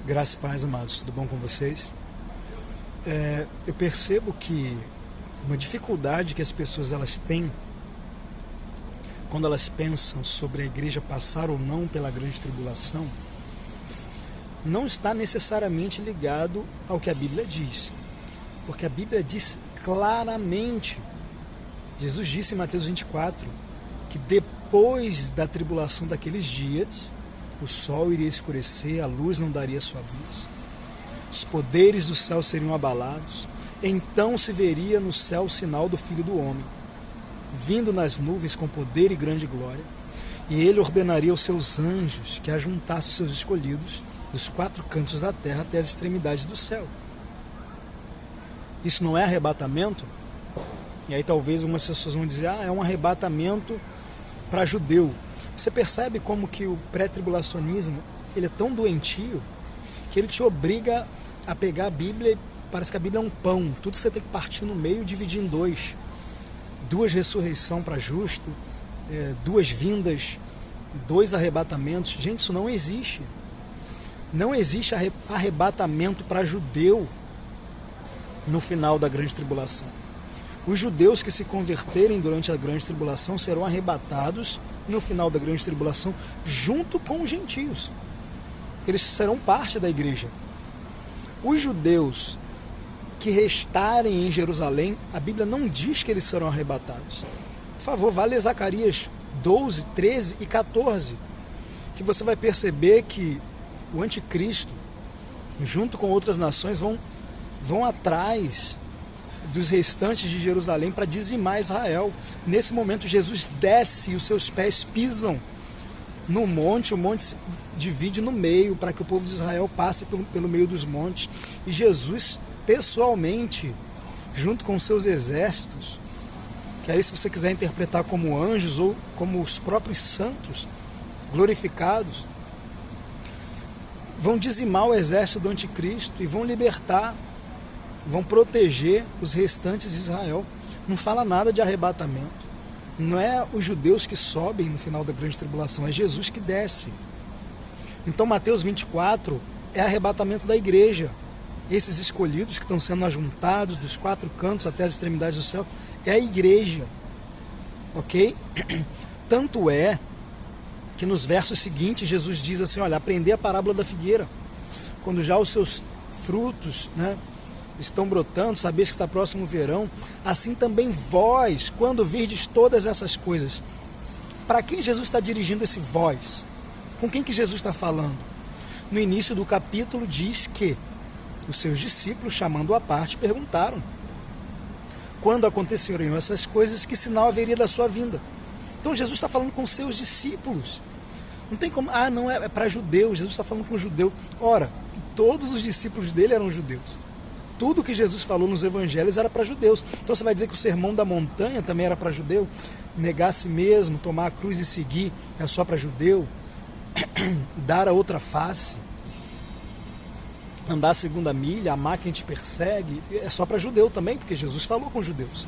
Graças e paz, amados, tudo bom com vocês? Eu percebo que uma dificuldade que as pessoas elas têm quando elas pensam sobre a igreja passar ou não pela grande tribulação não está necessariamente ligado ao que a Bíblia diz, porque a Bíblia diz claramente, Jesus disse em Mateus 24, que depois da tribulação daqueles dias, o sol iria escurecer, a luz não daria sua luz, os poderes do céu seriam abalados, então se veria no céu o sinal do Filho do Homem, vindo nas nuvens com poder e grande glória, e ele ordenaria aos seus anjos que ajuntassem os seus escolhidos dos quatro cantos da terra até as extremidades do céu. Isso não é arrebatamento? E aí talvez algumas pessoas vão dizer, é um arrebatamento para judeu. Você percebe como que o pré-tribulacionismo ele é tão doentio que ele te obriga a pegar a Bíblia e parece que a Bíblia é um pão. Tudo você tem que partir no meio e dividir em dois. Duas ressurreições para justo, duas vindas, dois arrebatamentos. Gente, isso não existe. Não existe arrebatamento para judeu no final da grande tribulação. Os judeus que se converterem durante a grande tribulação serão arrebatados no final da grande tribulação junto com os gentios. Eles serão parte da igreja. Os judeus que restarem em Jerusalém, a Bíblia não diz que eles serão arrebatados. Por favor, vá ler Zacarias 12, 13 e 14, que você vai perceber que o anticristo, junto com outras nações, vão atrás dos restantes de Jerusalém para dizimar Israel. Nesse momento Jesus desce e os seus pés pisam no monte, o monte se divide no meio para que o povo de Israel passe pelo meio dos montes, e Jesus pessoalmente, junto com os seus exércitos, que aí se você quiser interpretar como anjos ou como os próprios santos glorificados, vão dizimar o exército do anticristo e vão libertar, vão proteger os restantes de Israel. Não fala nada de arrebatamento. Não é os judeus que sobem no final da grande tribulação, é Jesus que desce. Então Mateus 24 é arrebatamento da igreja. Esses escolhidos que estão sendo ajuntados dos quatro cantos até as extremidades do céu, é a igreja. Ok? Tanto é que nos versos seguintes Jesus diz assim, olha, aprender a parábola da figueira. Quando já os seus frutos, estão brotando, sabeis que está próximo o verão, assim também vós, quando virdes todas essas coisas. Para quem Jesus está dirigindo esse vós? Com quem que Jesus está falando? No início do capítulo diz que os seus discípulos, chamando-o à parte, perguntaram: quando aconteceriam essas coisas, que sinal haveria da sua vinda? Então Jesus está falando com os seus discípulos. Não tem como, não é para judeus, Jesus está falando com judeu. Ora, todos os discípulos dele eram judeus. Tudo que Jesus falou nos evangelhos era para judeus. Então você vai dizer que o sermão da montanha também era para judeu? Negar a si mesmo, tomar a cruz e seguir é só para judeu? Dar a outra face, andar a segunda milha, amar quem te persegue, é só para judeu também, porque Jesus falou com judeus.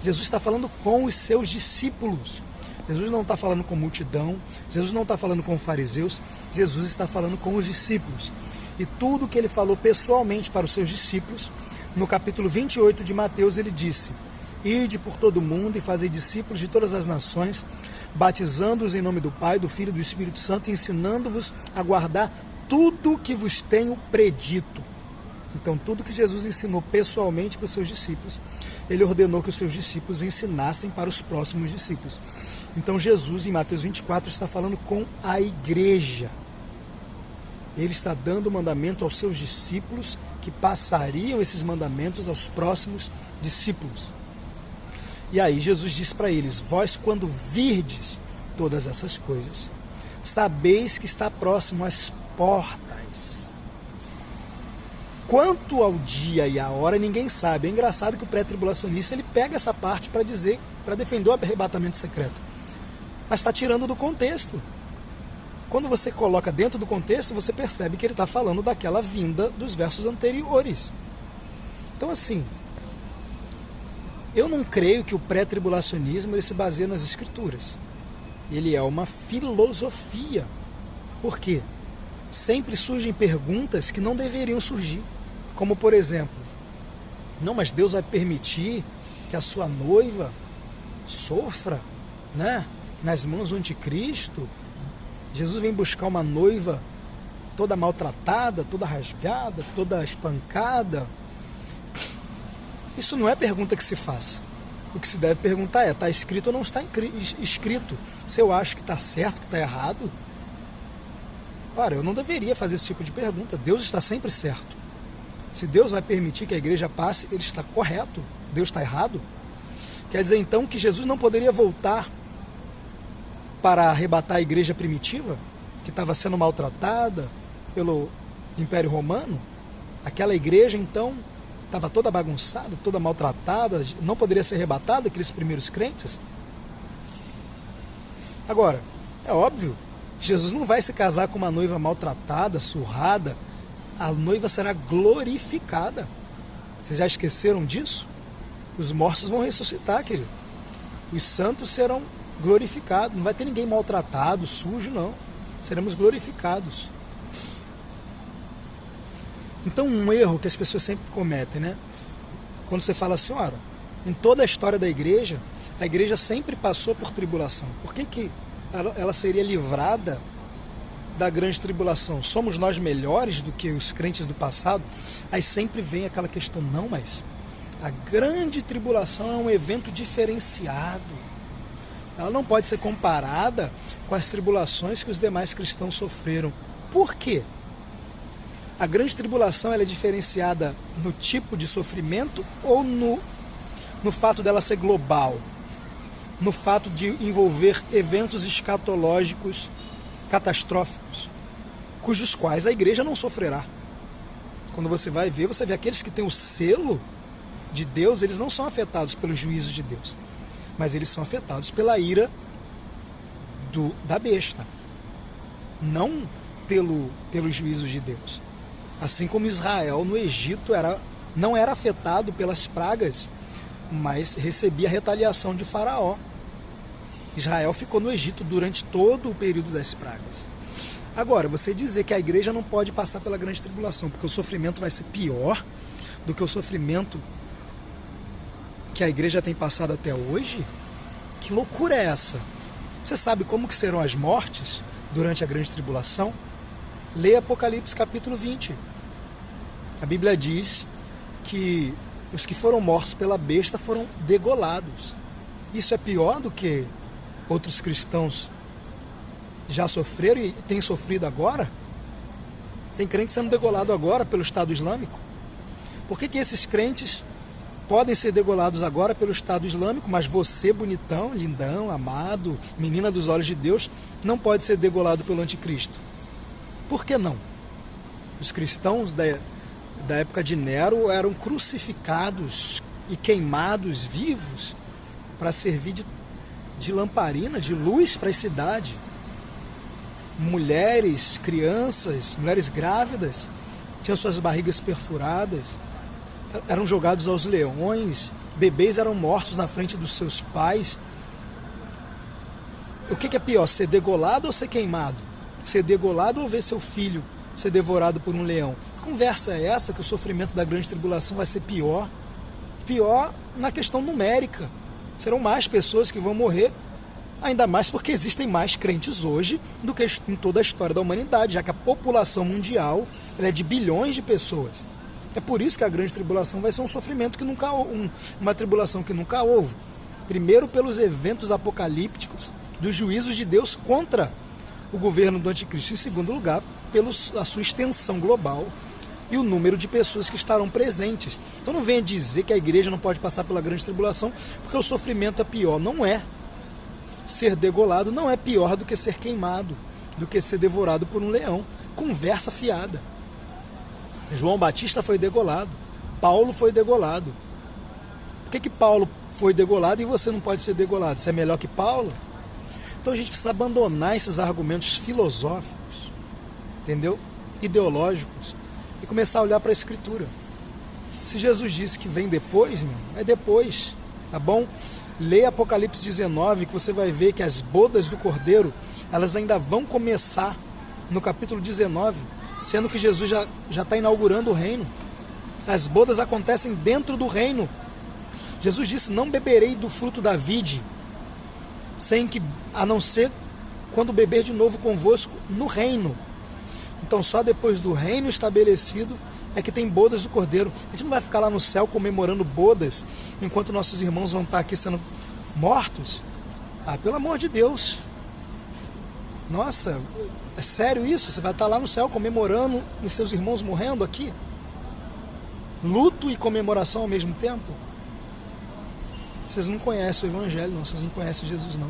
Jesus está falando com os seus discípulos. Jesus não está falando com multidão, Jesus não está falando com fariseus, Jesus está falando com os discípulos. E tudo que ele falou pessoalmente para os seus discípulos, no capítulo 28 de Mateus, ele disse: ide por todo o mundo e fazei discípulos de todas as nações, batizando-os em nome do Pai, do Filho e do Espírito Santo, e ensinando-vos a guardar tudo que vos tenho predito. Então, tudo que Jesus ensinou pessoalmente para os seus discípulos, ele ordenou que os seus discípulos ensinassem para os próximos discípulos. Então, Jesus, em Mateus 24, está falando com a igreja. Ele está dando mandamento aos seus discípulos, que passariam esses mandamentos aos próximos discípulos. E aí Jesus diz para eles: vós, quando virdes todas essas coisas, sabeis que está próximo às portas. Quanto ao dia e à hora, ninguém sabe. É engraçado que o pré-tribulacionista ele pega essa parte para dizer, para defender o arrebatamento secreto, mas está tirando do contexto. Quando você coloca dentro do contexto, você percebe que ele está falando daquela vinda dos versos anteriores. Então, assim, eu não creio que o pré-tribulacionismo ele se baseia nas escrituras. Ele é uma filosofia. Por quê? sempre surgem perguntas que não deveriam surgir. Como, por exemplo, não, mas Deus vai permitir que a sua noiva sofra, né, nas mãos do anticristo? Jesus vem buscar uma noiva toda maltratada, toda rasgada, toda espancada. Isso não é pergunta que se faça. O que se deve perguntar é, está escrito ou não está escrito? Se eu acho que está certo, que está errado, ora, eu não deveria fazer esse tipo de pergunta. Deus está sempre certo. Se Deus vai permitir que a igreja passe, ele está correto. Deus está errado? Quer dizer então que Jesus não poderia voltar para arrebatar a igreja primitiva, que estava sendo maltratada pelo Império Romano? Aquela igreja então estava toda bagunçada, toda maltratada, não poderia ser arrebatada, aqueles primeiros crentes? Agora, é óbvio, Jesus não vai se casar com uma noiva maltratada, surrada. A noiva será glorificada. Vocês já esqueceram disso? Os mortos vão ressuscitar, querido. Os santos serão glorificados. Não vai ter ninguém maltratado, sujo, não. Seremos glorificados. Então, um erro que as pessoas sempre cometem, né? Quando você fala assim, ora, em toda a história da igreja, a igreja sempre passou por tribulação. Por que ela seria livrada da grande tribulação? Somos nós melhores do que os crentes do passado? Aí sempre vem aquela questão, não, mas a grande tribulação é um evento diferenciado. Ela não pode ser comparada com as tribulações que os demais cristãos sofreram. Por quê? A grande tribulação ela é diferenciada no tipo de sofrimento ou no fato dela ser global? No fato de envolver eventos escatológicos catastróficos, cujos quais a igreja não sofrerá. Quando você vai ver, você vê aqueles que têm o selo de Deus, eles não são afetados pelos juízos de Deus, mas eles são afetados pela ira da besta, não pelos juízos de Deus. Assim como Israel no Egito não era afetado pelas pragas, mas recebia a retaliação de Faraó. Israel ficou no Egito durante todo o período das pragas. Agora, você dizer que a igreja não pode passar pela grande tribulação, porque o sofrimento vai ser pior do que o sofrimento que a igreja tem passado até hoje? Que loucura é essa? Você sabe como que serão as mortes durante a grande tribulação? Leia Apocalipse capítulo 20. A Bíblia diz que os que foram mortos pela besta foram degolados. Isso é pior do que outros cristãos já sofreram e têm sofrido agora? Tem crente sendo degolado agora pelo Estado Islâmico. Por que esses crentes podem ser degolados agora pelo Estado Islâmico, mas você, bonitão, lindão, amado, menina dos olhos de Deus, não pode ser degolado pelo anticristo? Por que não? Os cristãos da época de Nero eram crucificados e queimados vivos para servir de lamparina, de luz para a cidade. Mulheres, crianças, mulheres grávidas tinham suas barrigas perfuradas, eram jogados aos leões, bebês eram mortos na frente dos seus pais. O que é pior, ser degolado ou ser queimado? Ser degolado ou ver seu filho ser devorado por um leão? Que conversa é essa que o sofrimento da grande tribulação vai ser pior? Pior na questão numérica. Serão mais pessoas que vão morrer, ainda mais porque existem mais crentes hoje do que em toda a história da humanidade, já que a população mundial ela é de bilhões de pessoas. É por isso que a grande tribulação vai ser um sofrimento que nunca uma tribulação que nunca houve. Primeiro, pelos eventos apocalípticos dos juízos de Deus contra o governo do anticristo. Em segundo lugar, pela sua extensão global e o número de pessoas que estarão presentes. Então não venha dizer que a igreja não pode passar pela grande tribulação porque o sofrimento é pior. Não é. Ser degolado não é pior do que ser queimado, do que ser devorado por um leão. Conversa fiada. João Batista foi degolado. Paulo foi degolado. Por que Paulo foi degolado e você não pode ser degolado? Você é melhor que Paulo? Então a gente precisa abandonar esses argumentos filosóficos, entendeu? Ideológicos, e começar a olhar para a Escritura. Se Jesus disse que vem depois, é depois, tá bom? Leia Apocalipse 19, que você vai ver que as bodas do Cordeiro, elas ainda vão começar no capítulo 19, sendo que Jesus já está inaugurando o reino. As bodas acontecem dentro do reino. Jesus disse: não beberei do fruto da vide, a não ser quando beber de novo convosco no reino. Então só depois do reino estabelecido é que tem bodas do Cordeiro. A gente não vai ficar lá no céu comemorando bodas enquanto nossos irmãos vão estar aqui sendo mortos? Pelo amor de Deus. Nossa, é sério isso? Você vai estar lá no céu comemorando os seus irmãos morrendo aqui? Luto e comemoração ao mesmo tempo? Vocês não conhecem o Evangelho, não. Vocês não conhecem Jesus, não.